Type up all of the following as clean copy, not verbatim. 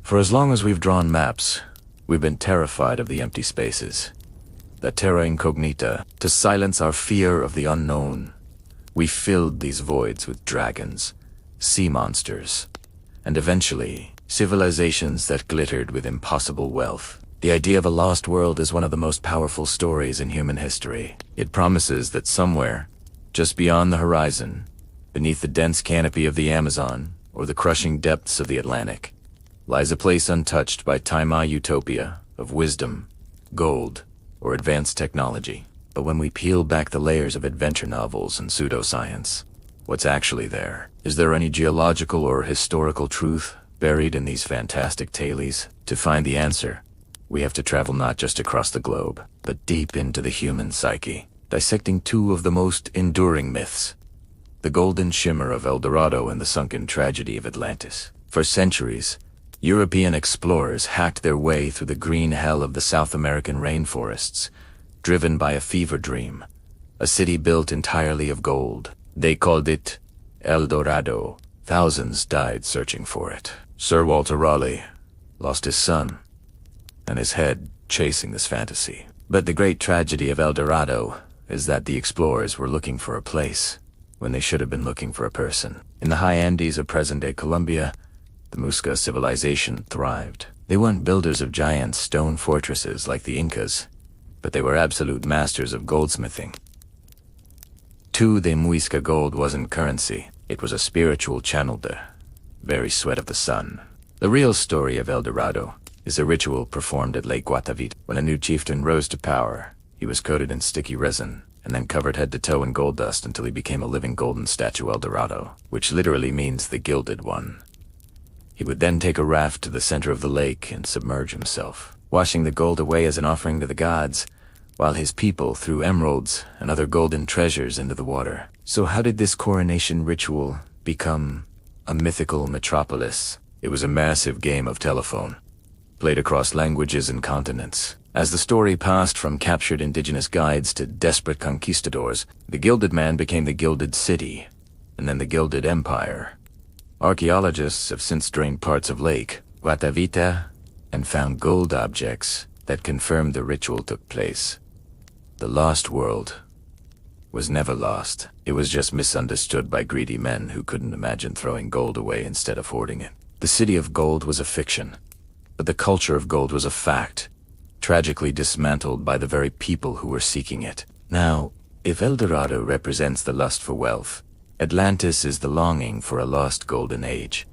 For as long as we've drawn maps, we've been terrified of the empty spaces. The terra incognita, to silence our fear of the unknown. We filled these voids with dragons, sea monsters, and eventually, civilizations that glittered with impossible wealth. The idea of a lost world is one of the most powerful stories in human history. It promises that somewhere, just beyond the horizon, beneath the dense canopy of the Amazon or the crushing depths of the Atlantic, lies a place untouched by time-eye utopia of wisdom, gold, or advanced technology. But when we peel back the layers of adventure novels and pseudoscience, what's actually there? Is there any geological or historical truth buried in these fantastic tales? To find the answer, we have to travel not just across the globe, but deep into the human psyche, dissecting two of the most enduring myths: the golden shimmer of El Dorado and the sunken tragedy of Atlantis. For centuries, European explorers hacked their way through the green hell of the South American rainforests, driven by a fever dream, a city built entirely of gold. They called it El Dorado. Thousands died searching for it. Sir Walter Raleigh lost his son and his head chasing this fantasy. But the great tragedy of El Dorado is that the explorers were looking for a place when they should have been looking for a person. In the high Andes of present-day Colombia, the Muisca civilization thrived. They weren't builders of giant stone fortresses like the Incas, but they were absolute masters of goldsmithing. To the Muisca, gold wasn't currency, it was a spiritual channeled the very sweat of the sun. The real story of El Dorado is a ritual performed at Lake Guatavita. When a new chieftain rose to power, he was coated in sticky resin and then covered head to toe in gold dust until he became a living golden statue El Dorado, which literally means the gilded one. He would then take a raft to the center of the lake and submerge himself, washing the gold away as an offering to the gods, while his people threw emeralds and other golden treasures into the water. So how did this coronation ritual become a mythical metropolis? It was a massive game of telephone, played across languages and continents. As the story passed from captured indigenous guides to desperate conquistadors, the Gilded Man became the Gilded City, and then the Gilded Empire. Archaeologists have since drained parts of Lake Guatavita and found gold objects that confirmed the ritual took place. The lost world was never lost. It was just misunderstood by greedy men who couldn't imagine throwing gold away instead of hoarding it. The City of Gold was a fiction, but the culture of gold was a fact, tragically dismantled by the very people who were seeking it. Now, if El Dorado represents the lust for wealth, Atlantis is the longing for a lost golden age.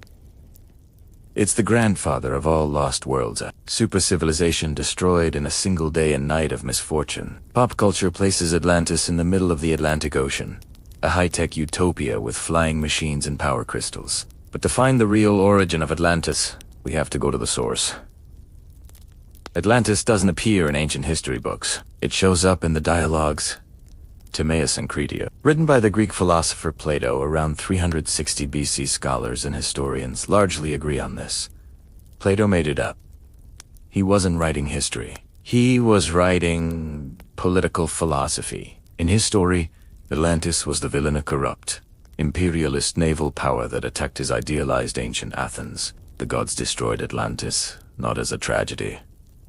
It's the grandfather of all lost worlds, a super civilization destroyed in a single day and night of misfortune. Pop culture places Atlantis in the middle of the Atlantic Ocean, a high-tech utopia with flying machines and power crystals. But to find the real origin of Atlantis, we have to go to the source. Atlantis doesn't appear in ancient history books. It shows up in the dialogues Timaeus and Crito, written by the Greek philosopher Plato around 360 BC. Scholars and historians largely agree on this. Plato made it up. He wasn't writing history. He was writing political philosophy. In his story, Atlantis was the villain, a corrupt, imperialist naval power that attacked his idealized ancient Athens. The gods destroyed Atlantis, not as a tragedy,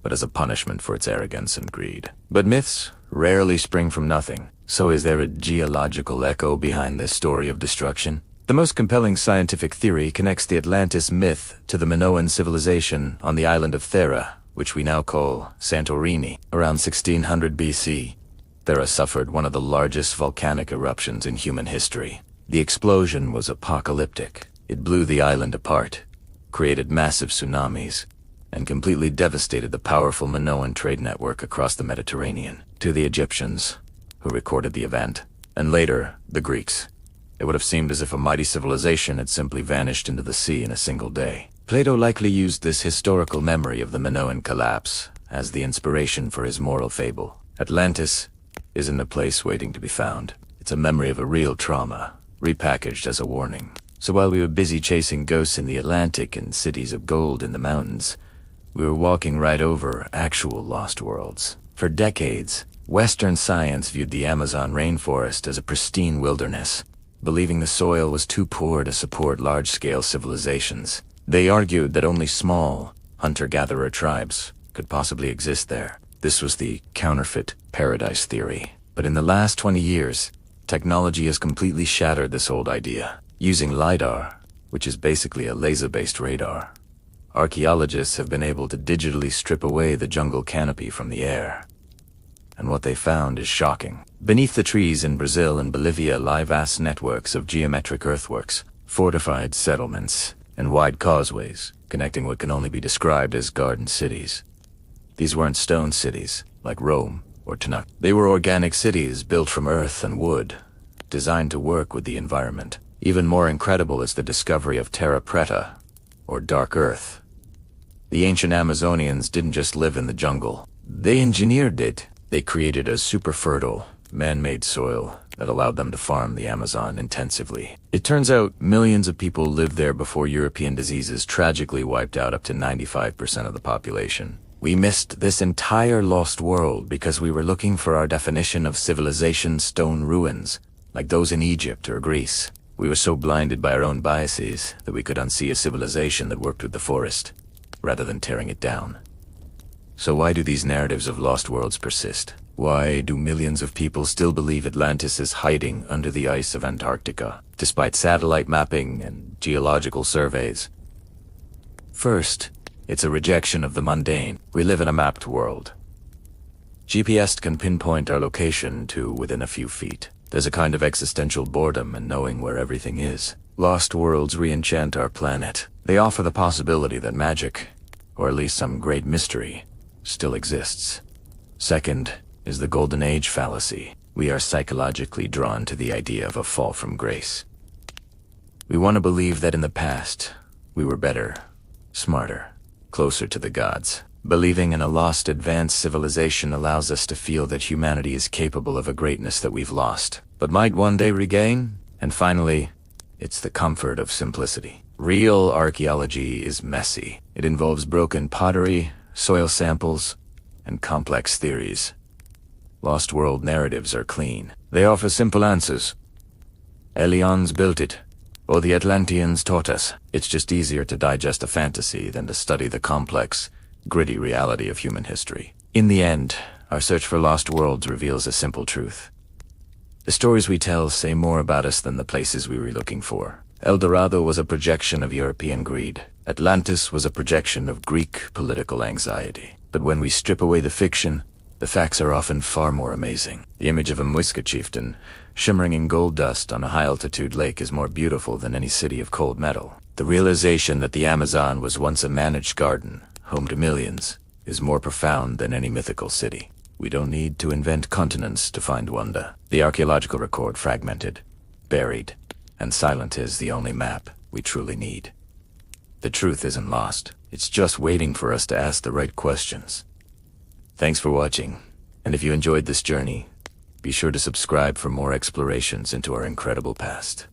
but as a punishment for its arrogance and greed. But myths rarely spring from nothing. So is there a geological echo behind this story of destruction? The most compelling scientific theory connects the Atlantis myth to the Minoan civilization on the island of Thera, which we now call Santorini. Around 1600 BC, Thera suffered one of the largest volcanic eruptions in human history. The explosion was apocalyptic. It blew the island apart, created massive tsunamis, and completely devastated the powerful Minoan trade network across the Mediterranean. To the Egyptians, who recorded the event, and later, the Greeks, it would have seemed as if a mighty civilization had simply vanished into the sea in a single day. Plato likely used this historical memory of the Minoan collapse as the inspiration for his moral fable. Atlantis isn't a place waiting to be found. It's a memory of a real trauma, repackaged as a warning. So while we were busy chasing ghosts in the Atlantic and cities of gold in the mountains, we were walking right over actual lost worlds. For decades, Western science viewed the Amazon rainforest as a pristine wilderness, believing the soil was too poor to support large-scale civilizations. They argued that only small, hunter-gatherer tribes could possibly exist there. This was the counterfeit paradise theory. But in the last 20 years, technology has completely shattered this old idea. Using LiDAR, which is basically a laser-based radar, archaeologists have been able to digitally strip away the jungle canopy from the air. And what they found is shocking. Beneath the trees in Brazil and Bolivia lie vast networks of geometric earthworks, fortified settlements, and wide causeways, connecting what can only be described as garden cities. These weren't stone cities, like Rome or Tanakh. They were organic cities built from earth and wood, designed to work with the environment. Even more incredible is the discovery of Terra Preta, or Dark Earth. The ancient Amazonians didn't just live in the jungle. They engineered it. They created a super fertile, man-made soil that allowed them to farm the Amazon intensively. It turns out millions of people lived there before European diseases tragically wiped out up to 95% of the population. We missed this entire lost world because we were looking for our definition of civilization stone ruins, like those in Egypt or Greece. We were so blinded by our own biases that we could unsee a civilization that worked with the forest, rather than tearing it down. So why do these narratives of lost worlds persist? Why do millions of people still believe Atlantis is hiding under the ice of Antarctica, despite satellite mapping and geological surveys? First, it's a rejection of the mundane. We live in a mapped world. GPS can pinpoint our location to within a few feet. There's a kind of existential boredom in knowing where everything is. Lost worlds re-enchant our planet. They offer the possibility that magic, or at least some great mystery, still exists. Second is the Golden Age fallacy. We are psychologically drawn to the idea of a fall from grace. We want to believe that in the past, we were better, smarter, closer to the gods. Believing in a lost advanced civilization allows us to feel that humanity is capable of a greatness that we've lost, but might one day regain. And finally, it's the comfort of simplicity. Real archaeology is messy. It involves broken pottery, soil samples, and complex theories. Lost world narratives are clean. They offer simple answers. Aliens built it, or the Atlanteans taught us. It's just easier to digest a fantasy than to study the complex, gritty reality of human history. In the end, our search for lost worlds reveals a simple truth. The stories we tell say more about us than the places we were looking for. El Dorado was a projection of European greed. Atlantis was a projection of Greek political anxiety. But when we strip away the fiction, the facts are often far more amazing. The image of a Muisca chieftain, shimmering in gold dust on a high-altitude lake, is more beautiful than any city of cold metal. The realization that the Amazon was once a managed garden, home to millions, is more profound than any mythical city. We don't need to invent continents to find wonder. The archaeological record fragmented, buried, and silent is the only map we truly need. The truth isn't lost. It's just waiting for us to ask the right questions. Thanks for watching, and if you enjoyed this journey, be sure to subscribe for more explorations into our incredible past.